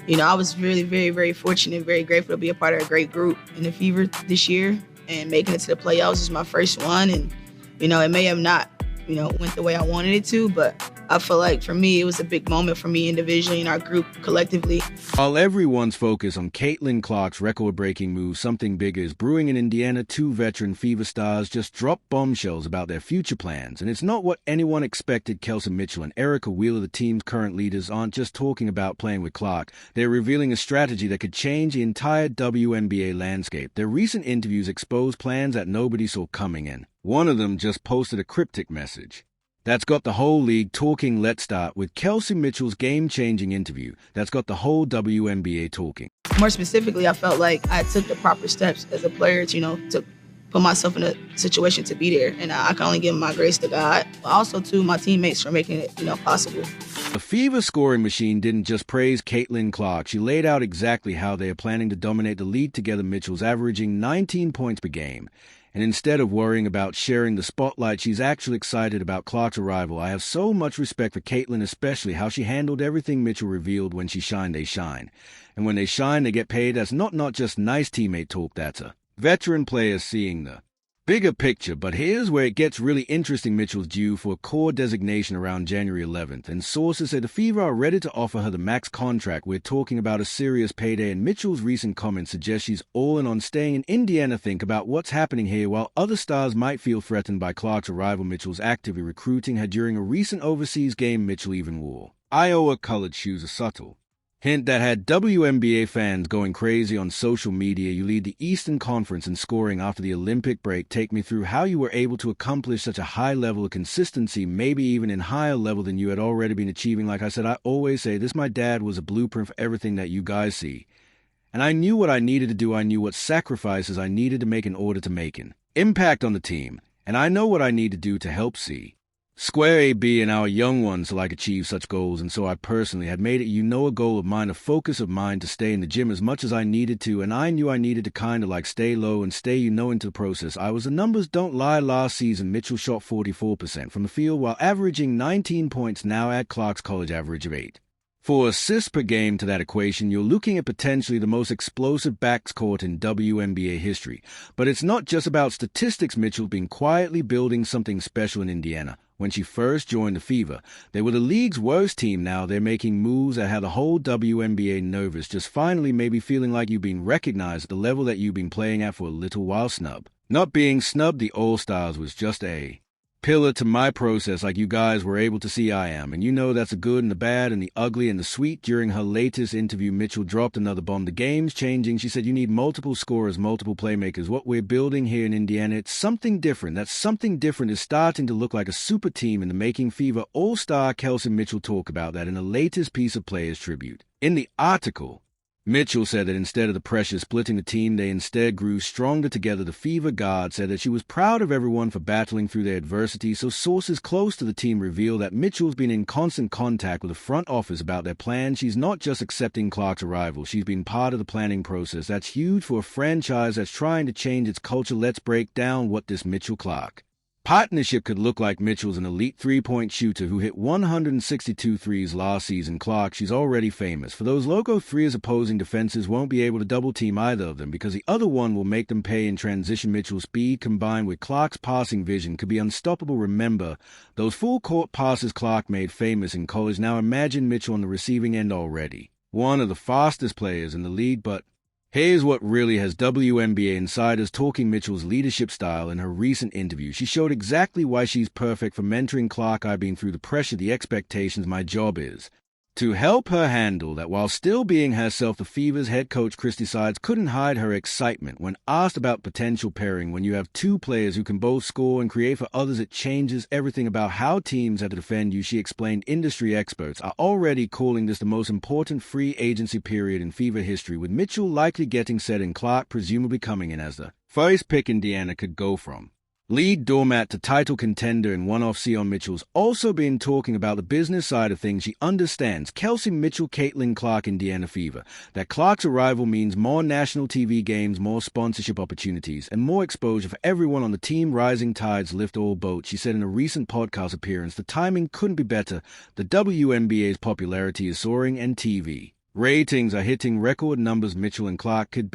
I was really very, very fortunate, very grateful to be a part of a great group in the Fever this year, and making it to the playoffs is my first one. And, it may have not, went the way I wanted it to, but I feel like for me, it was a big moment for me individually and our group collectively. While everyone's focused on Caitlin Clark's record-breaking move, something bigger is brewing in Indiana. Two veteran Fever stars just dropped bombshells about their future plans, and it's not what anyone expected. Kelsey Mitchell and Erica Wheeler, the team's current leaders, aren't just talking about playing with Clark. They're revealing a strategy that could change the entire WNBA landscape. Their recent interviews expose plans that nobody saw coming in. One of them just posted a cryptic message that's got the whole league talking. Let's start with Kelsey Mitchell's game-changing interview that's got the whole WNBA talking. More specifically, I felt like I took the proper steps as a player to put myself in a situation to be there. And I can only give my grace to God, but also to my teammates for making it, possible. The Fever scoring machine didn't just praise Caitlin Clark. She laid out exactly how they are planning to dominate the league together. Mitchell's averaging 19 points per game. And instead of worrying about sharing the spotlight, she's actually excited about Clark's arrival. I have so much respect for Caitlin, especially how she handled everything. Mitchell revealed when she shine, they shine. And when they shine, they get paid. That's not just nice teammate talk, that's a veteran player seeing the bigger picture. But here's where it gets really interesting. Mitchell's due for a core designation around January 11th, and sources say the Fever are ready to offer her the max contract. We're talking about a serious payday, and Mitchell's recent comments suggest she's all in on staying in Indiana. Think about what's happening here. While other stars might feel threatened by Clark's arrival, Mitchell's actively recruiting her. During a recent overseas game, Mitchell even wore Iowa-colored shoes, a subtle hint that had WNBA fans going crazy on social media. You lead the Eastern Conference in scoring after the Olympic break. Take me through how you were able to accomplish such a high level of consistency, maybe even in higher level than you had already been achieving. Like I said, I always say this, my dad was a blueprint for everything that you guys see. And I knew what I needed to do. I knew what sacrifices I needed to make in order to make an impact on the team. And I know what I need to do to help see Square AB and our young ones like achieve such goals. And so I personally had made it, a goal of mine, a focus of mine, to stay in the gym as much as I needed to. And I knew I needed to kind of like stay low and stay, into the process. The numbers don't lie. Last season, Mitchell shot 44% from the field while averaging 19 points. Now add Clark's college average of 8. 4 assists per game to that equation. You're looking at potentially the most explosive backcourt in WNBA history. But it's not just about statistics. Mitchell been quietly building something special in Indiana. When she first joined the Fever, they were the league's worst team. Now they're making moves that had the whole WNBA nervous, just finally maybe feeling like you've been recognized at the level that you've been playing at for a little while. Not being snubbed, the All-Stars was just a pillar to my process, like you guys were able to see I am. And that's the good and the bad and the ugly and the sweet. During her latest interview, Mitchell dropped another bomb. The game's changing. She said, you need multiple scorers, multiple playmakers. What we're building here in Indiana, it's something different. That something different is starting to look like a super team in the making. Fever All-Star Kelsey Mitchell talked about that in the latest piece of Players Tribute. In the article, Mitchell said that instead of the pressure splitting the team, they instead grew stronger together. The Fever guard said that she was proud of everyone for battling through their adversity. So sources close to the team reveal that Mitchell's been in constant contact with the front office about their plans. She's not just accepting Clark's arrival. She's been part of the planning process. That's huge for a franchise that's trying to change its culture. Let's break down what this Mitchell-Clark partnership could look like. Mitchell's an elite three-point shooter who hit 162 threes last season. Clark, she's already famous for those logo threes. Opposing defenses won't be able to double-team either of them because the other one will make them pay in transition. Mitchell's speed combined with Clark's passing vision could be unstoppable. Remember those full-court passes Clark made famous in college. Now imagine Mitchell on the receiving end already. One of the fastest players in the league, but here's what really has WNBA insiders talking. Mitchell's leadership style. In her recent interview, she showed exactly why she's perfect for mentoring Clark. I've been through the pressure, the expectations. My job is to help her handle that while still being herself. The Fever's head coach Christy Sides couldn't hide her excitement when asked about potential pairing. When you have two players who can both score and create for others, it changes everything about how teams have to defend you. She explained industry experts are already calling this the most important free agency period in Fever history, with Mitchell likely getting set and Clark presumably coming in as the first pick. Indiana could go from lead doormat to title contender in one off season. Mitchell's also been talking about the business side of things. She understands. Kelsey Mitchell, Caitlin Clark, Indiana Fever. That Clark's arrival means more national TV games, more sponsorship opportunities, and more exposure for everyone on the team. Rising tides lift all boats. She said in a recent podcast appearance, the timing couldn't be better. The WNBA's popularity is soaring and TV Ratings are hitting record numbers. Mitchell and Clark could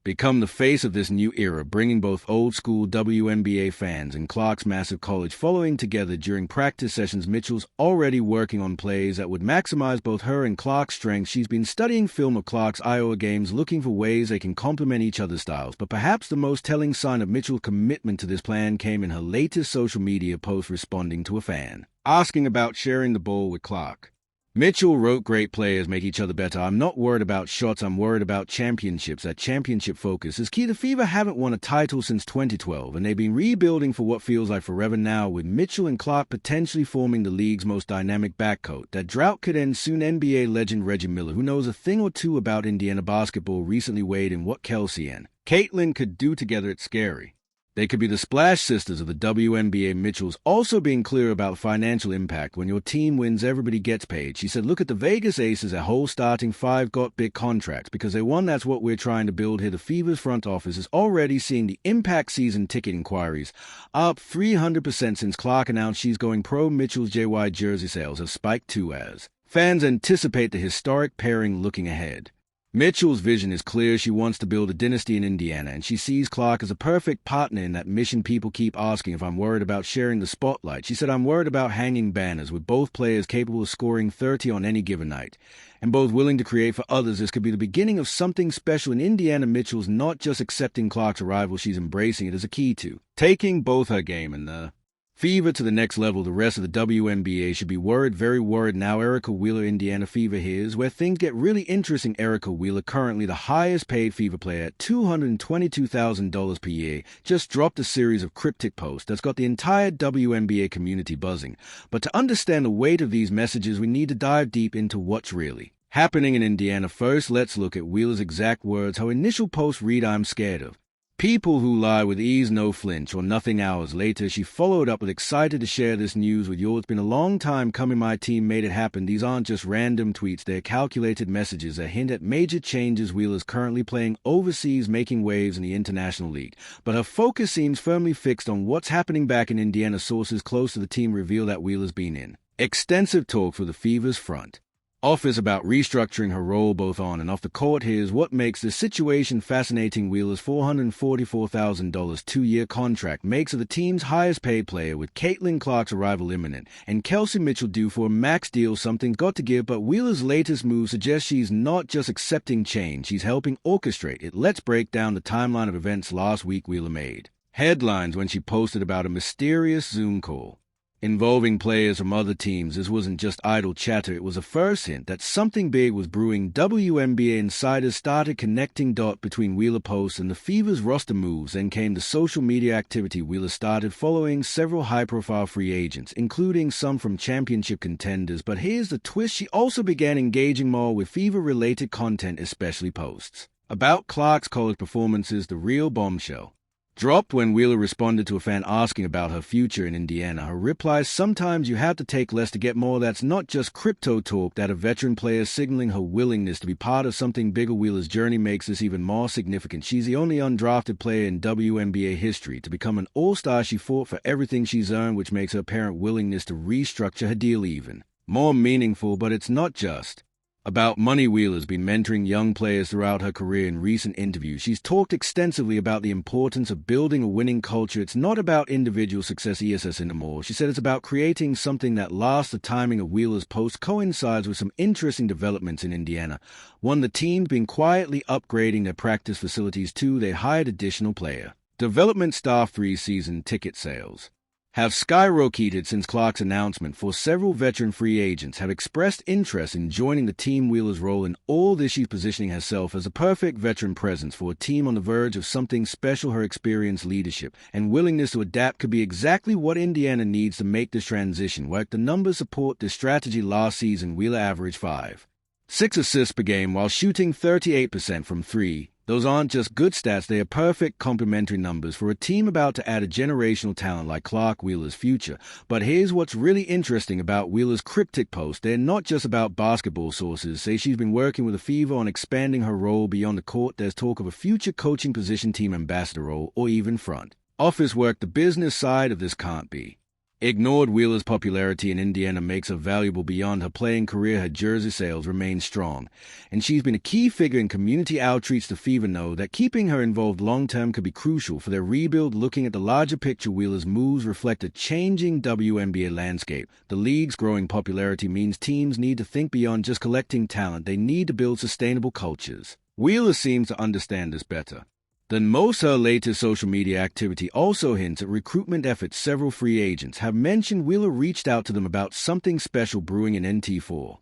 become the face of this new era, bringing both old-school WNBA fans and Clark's massive college following together during practice sessions. Mitchell's already working on plays that would maximize both her and Clark's strengths. She's been studying film of Clark's Iowa games, looking for ways they can complement each other's styles. But perhaps the most telling sign of Mitchell's commitment to this plan came in her latest social media post responding to a fan asking about sharing the ball with Clark. Mitchell wrote, "Great players make each other better. I'm not worried about shots. I'm worried about championships. That championship focus is key. The Fever haven't won a title since 2012, and they've been rebuilding for what feels like forever now, with Mitchell and Clark potentially forming the league's most dynamic backcoat. That drought could end soon." NBA legend Reggie Miller, who knows a thing or two about Indiana basketball, recently weighed in what Kelsey and Caitlin could do together. It's scary. They could be the Splash Sisters of the WNBA. Mitchell's also being clear about financial impact. "When your team wins, everybody gets paid." She said, "Look at the Vegas Aces. Their whole starting five got big contracts because they won. That's what we're trying to build here." The Fever's front office is already seeing the impact. Season ticket inquiries up 300% since Clark announced she's going pro. Mitchell's JY jersey sales have spiked too as fans anticipate the historic pairing looking ahead. Mitchell's vision is clear. She wants to build a dynasty in Indiana, and she sees Clark as a perfect partner in that mission. People keep asking if I'm worried about sharing the spotlight. She said, "I'm worried about hanging banners." With both players capable of scoring 30 on any given night, and both willing to create for others, this could be the beginning of something special in Indiana. Mitchell's not just accepting Clark's arrival, she's embracing it as a key to taking both her game and the Fever to the next level. The rest of the WNBA should be worried, very worried now. Erica Wheeler, Indiana Fever. Here's where things get really interesting. Erica Wheeler, currently the highest paid Fever player at $222,000 per year, just dropped a series of cryptic posts that's got the entire WNBA community buzzing. But to understand the weight of these messages, we need to dive deep into what's really happening in Indiana. First, let's look at Wheeler's exact words. Her initial post read, "I'm scared of people who lie with ease, no flinch or nothing." Hours later, she followed up with, "Excited to share this news with you. It's been a long time coming. My team made it happen." These aren't just random tweets. They're calculated messages that hint at major changes. Wheeler's currently playing overseas, making waves in the International League, but her focus seems firmly fixed on what's happening back in Indiana. Sources close to the team reveal that Wheeler's been in extensive talk for the Fever's front office about restructuring her role both on and off the court. Here's what makes this situation fascinating. Wheeler's $444,000 two-year contract makes her the team's highest paid player, with Caitlin Clark's arrival imminent and Kelsey Mitchell due for a max deal. Something's got to give, but Wheeler's latest move suggests she's not just accepting change, she's helping orchestrate it. Let's break down the timeline of events. Last week, Wheeler made headlines when she posted about a mysterious Zoom call involving players from other teams. This wasn't just idle chatter. It was a first hint that something big was brewing. WNBA insiders started connecting dots between Wheeler posts and the Fever's roster moves. Then came the social media activity. Wheeler started following several high-profile free agents, including some from championship contenders. But here's the twist. She also began engaging more with Fever-related content, especially posts about Clark's college performances. The real bombshell dropped when Wheeler responded to a fan asking about her future in Indiana. Her replies, "Sometimes you have to take less to get more." That's not just crypto talk. That a veteran player signaling her willingness to be part of something bigger. Wheeler's journey makes this even more significant. She's the only undrafted player in WNBA history to become an all-star. She fought for everything she's earned, which makes her apparent willingness to restructure her deal even more meaningful. But it's not just about money. Wheeler's been mentoring young players throughout her career. In recent interviews, she's talked extensively about the importance of building a winning culture. It's not about individual success anymore. She said it's about creating something that lasts. The timing of Wheeler's post coincides with some interesting developments in Indiana. One, the team's been quietly upgrading their practice facilities. Two, they hired additional player development staff. 3, season ticket sales have skyrocketed since Clark's announcement. For several veteran free agents have expressed interest in joining the team. Wheeler's role in all this, she's positioning herself as a perfect veteran presence for a team on the verge of something special. Her experience, leadership, and willingness to adapt could be exactly what Indiana needs to make this transition work. The numbers support this strategy. Last season, Wheeler averaged 5.6 assists per game while shooting 38% from 3. Those aren't just good stats, they are perfect complementary numbers for a team about to add a generational talent like Clark. Wheeler's future. But here's what's really interesting about Wheeler's cryptic posts. They're not just about basketball. Sources say she's been working with the Fever on expanding her role beyond the court. There's talk of a future coaching position, team ambassador role, or even front office work. The business side of this can't be Ignored, Wheeler's popularity in Indiana makes her valuable beyond her playing career. Her jersey sales remain strong, and she's been a key figure in community outreach. The Fever know that keeping her involved long-term could be crucial for their rebuild. Looking at the larger picture, Wheeler's moves reflect a changing WNBA landscape. The league's growing popularity means teams need to think beyond just collecting talent. They need to build sustainable cultures. Wheeler seems to understand this better than most. Her latest social media activity also hints at recruitment efforts. Several free agents have mentioned Wheeler reached out to them about something special brewing in NT4.